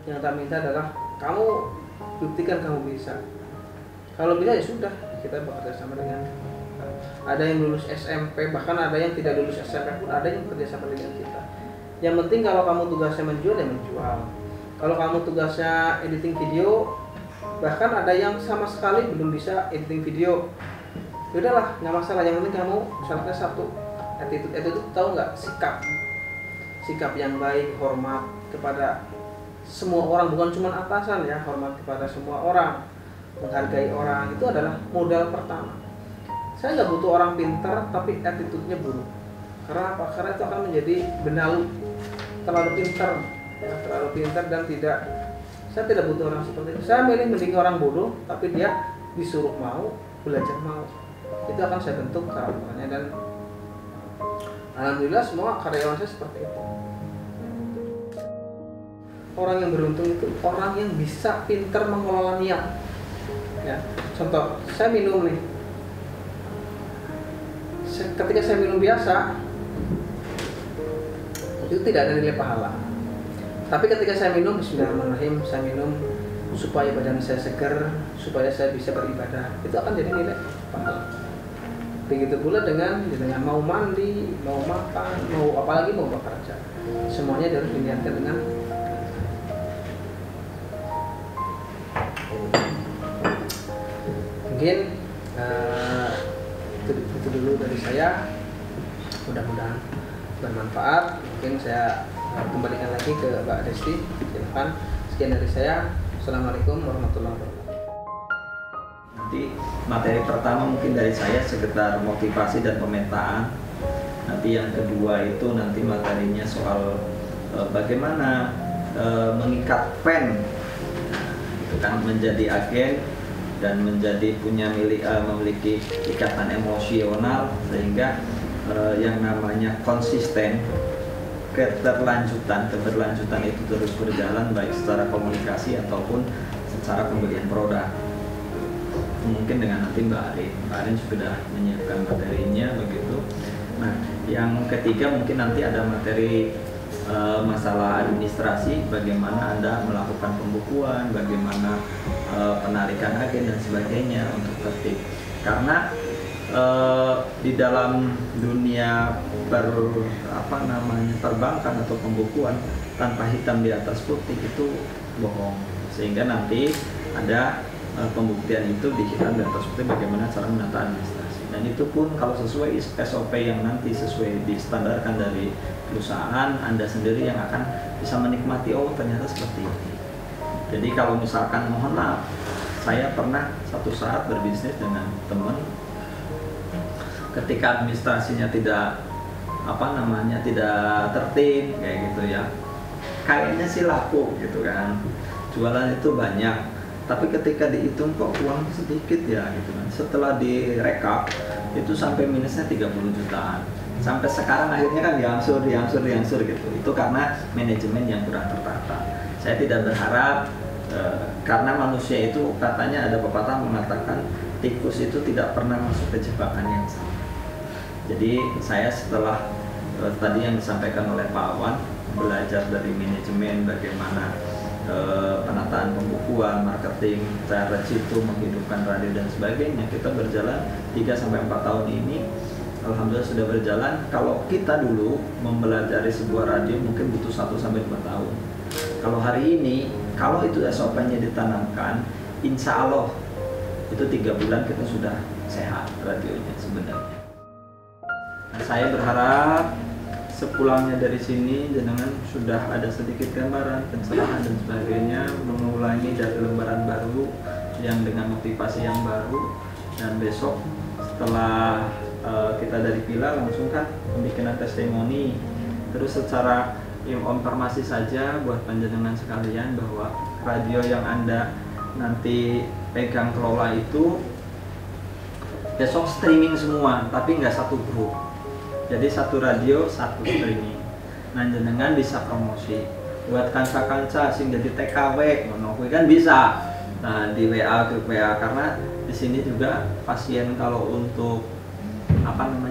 Yang tak minta adalah kamu buktikan kamu bisa. Kalau bisa ya sudah, kita bekerja sama dengan ada yang lulus SMP, bahkan ada yang tidak lulus SMP pun ada yang bekerja sama dengan kita. Yang penting kalau kamu tugasnya menjual ya menjual. Kalau kamu tugasnya editing video, bahkan ada yang sama sekali belum bisa editing video, yaudahlah nggak masalah. Yang penting kamu syaratnya satu, attitude tahu nggak, sikap yang baik, hormat kepada semua orang, bukan cuma atasan ya, hormat kepada semua orang, menghargai orang, itu adalah modal pertama. Saya nggak butuh orang pintar tapi attitude-nya buruk. Karena apa? Karena itu akan menjadi benalu, terlalu pintar ya, terlalu pintar dan tidak. Saya tidak butuh orang seperti itu. Saya mending orang bodoh tapi dia disuruh mau, belajar mau. Itu akan saya bentuk karakternya, dan alhamdulillah semua karyawan saya seperti itu. Orang yang beruntung itu orang yang bisa pintar mengelola niat. Ya, contoh, saya minum nih. Ketika saya minum biasa, itu tidak ada nilai pahala. Tapi ketika saya minum bismillahirrahmanirrahim, saya minum supaya badan saya segar, supaya saya bisa beribadah, itu akan jadi nilai pahala. Begitu pula dengan mau mandi, mau makan, mau apalagi mau bekerja, semuanya harus diniatkan dengan mungkin itu dulu dari saya. Mudah-mudahan bermanfaat. Mungkin saya kembalikan lagi ke Mbak Desti. Silakan. Sekian dari saya. Assalamualaikum warahmatullahi wabarakatuh. Nanti materi pertama mungkin dari saya sekitar motivasi dan pemetaan. Nanti yang kedua itu nanti materinya soal bagaimana mengikat fan, itu kan menjadi agen dan menjadi memiliki ikatan emosional, sehingga yang namanya konsisten, keberlanjutan itu terus berjalan baik secara komunikasi ataupun secara pembelian produk. Mungkin dengan nanti Mbak Arin sudah menyiapkan materinya begitu. Nah, yang ketiga mungkin nanti ada materi masalah administrasi, bagaimana Anda melakukan pembukuan, bagaimana penarikan agen dan sebagainya untuk tertib. Karena di dalam dunia perbankan atau pembukuan, tanpa hitam di atas putih itu bohong. Sehingga nanti ada pembuktian itu di hitam di atas putih bagaimana cara menata administrasi. Dan itu pun kalau sesuai SOP yang nanti sesuai distandarkan dari perusahaan, Anda sendiri yang akan bisa menikmati, oh ternyata seperti ini. Jadi kalau misalkan, mohon maaf, saya pernah satu saat berbisnis dengan teman, ketika administrasinya tidak tidak tertib kayak gitu ya, kayaknya sih laku gitu kan, jualan itu banyak, tapi ketika dihitung kok uang sedikit ya gitu kan. Setelah direkap itu sampai minusnya 30 jutaan. Sampai sekarang akhirnya kan diangsur gitu. Itu karena manajemen yang kurang tertata. Saya tidak berharap karena manusia itu, katanya ada pepatah mengatakan tikus itu tidak pernah masuk ke jebakan yang sama. Jadi saya setelah tadi yang disampaikan oleh Pak Awan, belajar dari manajemen bagaimana penataan pembukuan, marketing, cara situ menghidupkan radio dan sebagainya, kita berjalan 3-4 tahun ini. Alhamdulillah sudah berjalan. Kalau kita dulu mempelajari sebuah radio mungkin butuh 1-2 tahun. Kalau hari ini, kalau itu SOP-nya ditanamkan, insya Allah itu 3 bulan kita sudah sehat radionya sebenarnya. Nah, saya berharap sepulangnya dari sini jenengan sudah ada sedikit gambaran, pencerahan dan sebagainya, mengulangi dari lembaran baru yang dengan motivasi yang baru, dan besok setelah kita dari Pila langsung kan pembikinan testimoni. Terus secara informasi saja buat panjenengan sekalian bahwa radio yang Anda nanti pegang kelola itu besok streaming semua, tapi nggak satu grup. Jadi satu radio, satu streaming. Nah, jenengan bisa promosi buat kanca-kanca sing jadi TKW, ngono kan bisa. Nah, di WA, grup WA, karena di sini juga pasien kalau untuk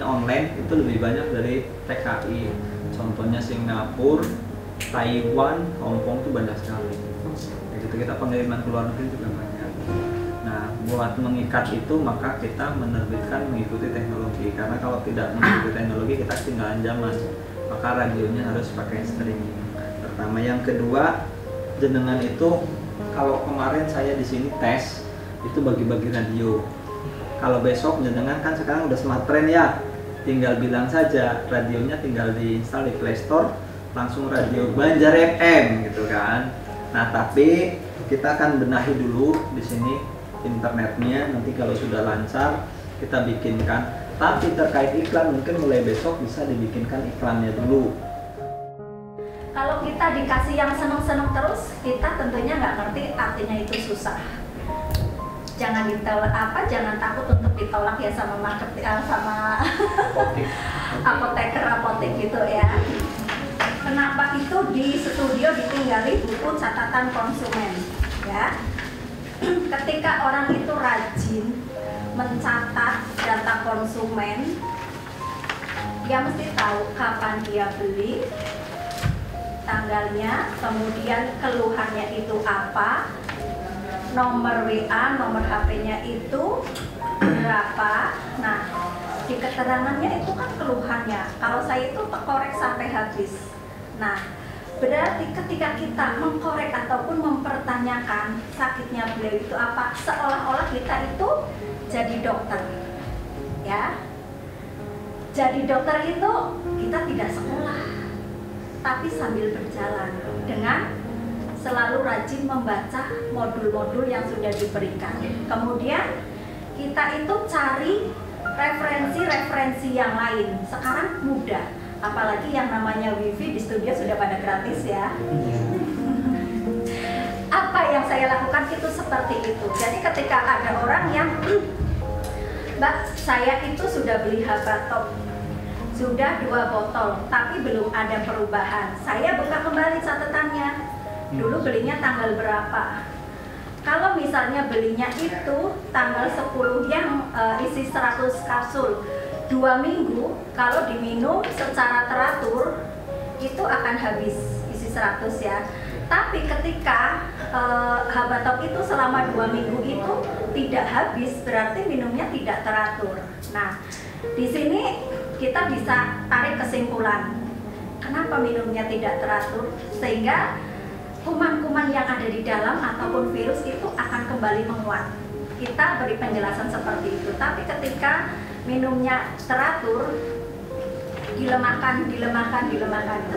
online itu lebih banyak dari TKI. Contohnya Singapura, Taiwan, Hong Kong itu banyak sekali. gitu. Kita pengiriman ke luar negeri juga banyak. Nah, buat mengikat itu maka kita menerbitkan mengikuti teknologi, karena kalau tidak mengikuti teknologi kita ketinggalan zaman. Maka radionya harus pakai streaming pertama. Yang kedua, jenengan itu kalau kemarin saya di sini tes itu bagi-bagi radio. Kalau besok jenengan kan sekarang udah smart trend ya, tinggal bilang saja radionya, tinggal diinstal di Play Store, langsung radio Banjar FM gitu kan. Nah, tapi kita akan benahi dulu di sini internetnya, nanti kalau sudah lancar kita bikinkan. Tapi terkait iklan mungkin mulai besok bisa dibikinkan iklannya dulu. Kalau kita dikasih yang seneng-seneng terus, kita tentunya nggak ngerti artinya itu susah. Jangan ditolak jangan takut untuk ditolak ya sama sama apotek gitu ya. Kenapa itu di studio ditinggali buku catatan konsumen ya? Ketika orang itu rajin mencatat data konsumen, dia mesti tahu kapan dia beli, tanggalnya, kemudian keluhannya itu apa, nomor WA, nomor HP-nya itu berapa. Nah, di keterangannya itu kan keluhannya. Kalau saya itu korek sampai habis. Nah, berarti ketika kita mengkorek ataupun mempertanyakan sakitnya beliau itu apa, seolah-olah kita itu jadi dokter. Ya. Jadi dokter itu kita tidak sekolah, tapi sambil berjalan dengan selalu rajin membaca modul-modul yang sudah diberikan. Kemudian kita itu cari referensi-referensi yang lain. Sekarang mudah, apalagi yang namanya wifi di studio sudah pada gratis ya. Apa yang saya lakukan itu seperti itu. Jadi ketika ada orang yang Mbak, saya itu sudah beli Habatop, sudah 2 botol, tapi belum ada perubahan. Saya buka kembali catatannya. Dulu belinya tanggal berapa? Kalau misalnya belinya itu tanggal 10 yang isi 100 kapsul, 2 minggu, kalau diminum secara teratur itu akan habis isi 100 ya. Tapi ketika Habatop itu selama 2 minggu itu tidak habis, berarti minumnya tidak teratur. Nah, di sini kita bisa tarik kesimpulan kenapa minumnya tidak teratur, sehingga kuman-kuman yang ada di dalam ataupun virus itu akan kembali menguat. Kita beri penjelasan seperti itu. Tapi ketika minumnya teratur, dilemahkan itu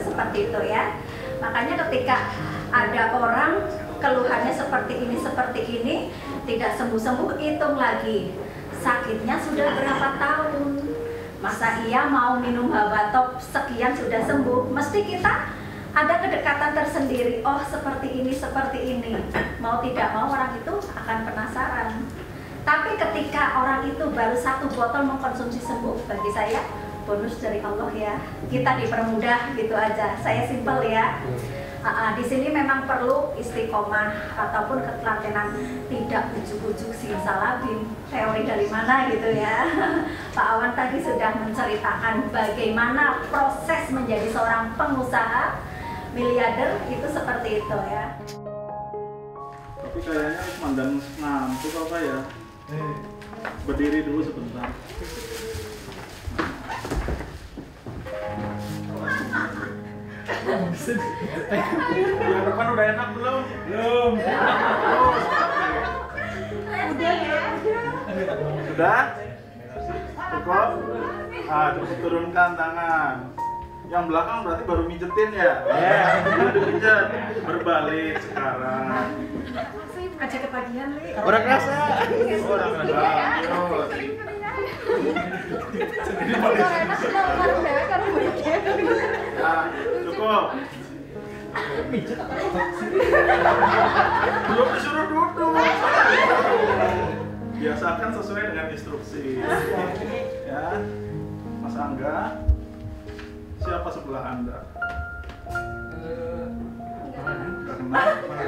seperti itu ya. Makanya ketika ada orang keluhannya seperti ini, tidak sembuh-sembuh, hitung lagi sakitnya sudah berapa tahun. Masa iya mau minum Habatop sekian sudah sembuh? Mesti kita ada kedekatan tersendiri. Oh, seperti ini. Mau tidak mau orang itu akan penasaran. Tapi ketika orang itu baru 1 botol mengkonsumsi sembuh, bagi saya bonus dari Allah ya. Kita dipermudah gitu aja. Saya simpel ya. Di sini memang perlu istiqomah ataupun ketelatenan, tidak ujuk-ujuk simsalabim. Teori dari mana gitu ya. Pak Awan tadi sudah menceritakan bagaimana proses menjadi seorang pengusaha miliarder itu seperti itu ya. Tapi kayaknya mandang ngantuk apa ya? Berdiri dulu sebentar. Yang depan udah enak belum? Belum. Udah ya. Sudah? Cukup? Cukup turunkan tangan. Yang belakang berarti baru mijetin ya? Udah dipijet. Berbalik sekarang. Aja ketagihan, Li. Orang rasa. Orang terus. Nah, cukup. Belum disuruh duduk. Biasakan sesuai dengan instruksi. Ya, Mas Angga. Siapa sebelah Anda?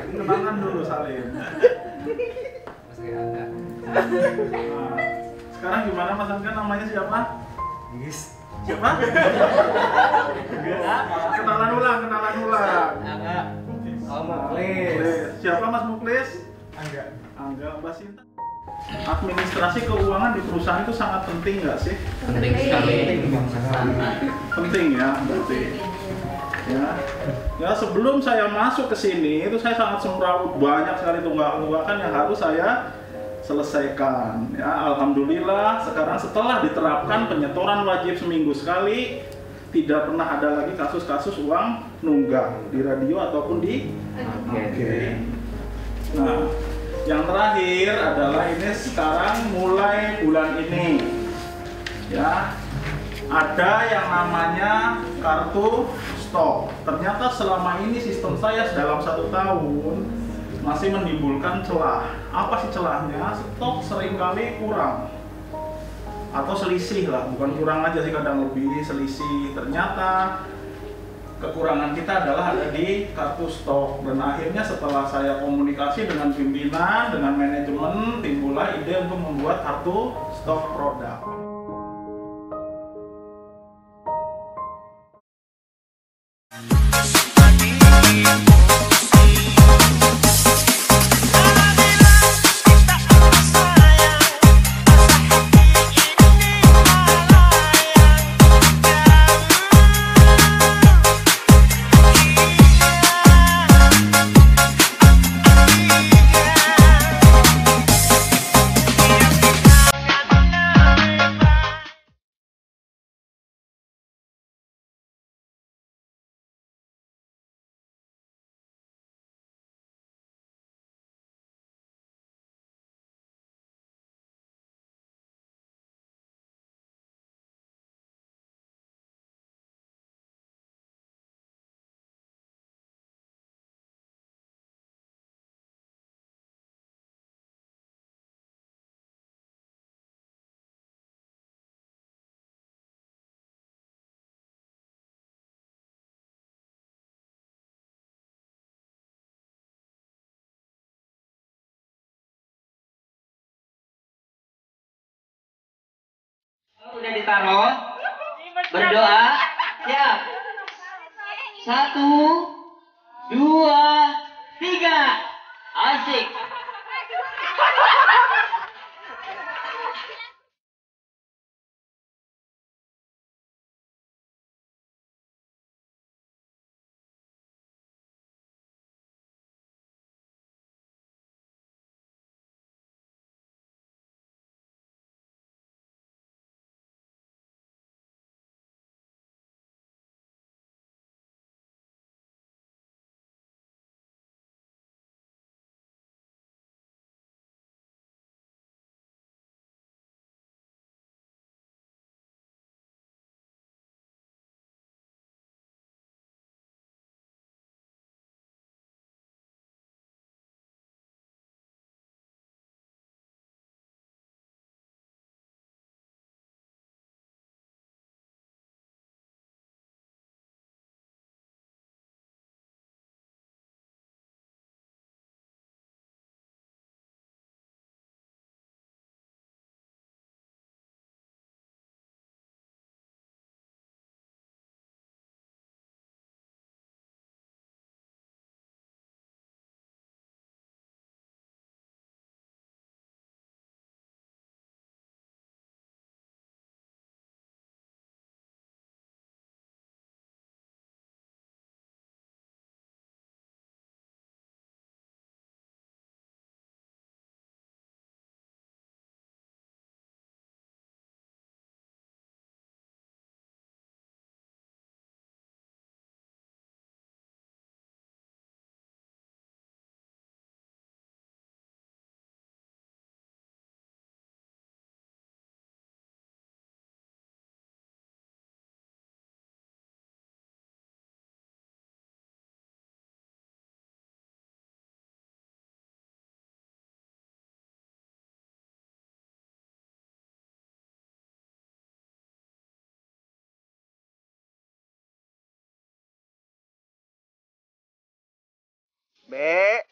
Kenalan dulu saling. Nah, sekarang gimana Mas Angga, namanya siapa? Siapa? Kenalan ulang. Muklis. Siapa Mas Muklis? Sinta, administrasi keuangan di perusahaan itu sangat penting nggak sih? Penting sekali. Penting ya, berarti. Ya, sebelum saya masuk ke sini itu saya sangat semrawut, banyak sekali tunggakan yang harus saya selesaikan. Ya, alhamdulillah sekarang setelah diterapkan penyetoran wajib seminggu sekali, tidak pernah ada lagi kasus-kasus uang nunggak di radio ataupun di Oke. Nah, yang terakhir adalah ini sekarang mulai bulan ini, ya, ada yang namanya kartu stok. Ternyata selama ini sistem saya dalam 1 tahun masih menimbulkan celah. Apa sih celahnya? Stok seringkali kurang atau selisih lah, bukan kurang aja sih, kadang lebih selisih. Ternyata kekurangan kita adalah ada di kartu stok, dan akhirnya setelah saya komunikasi dengan pimpinan, dengan manajemen, timbullah ide untuk membuat kartu stok produk. Udah ditaruh, berdoa, siap. 1, 2, 3, asik. Be,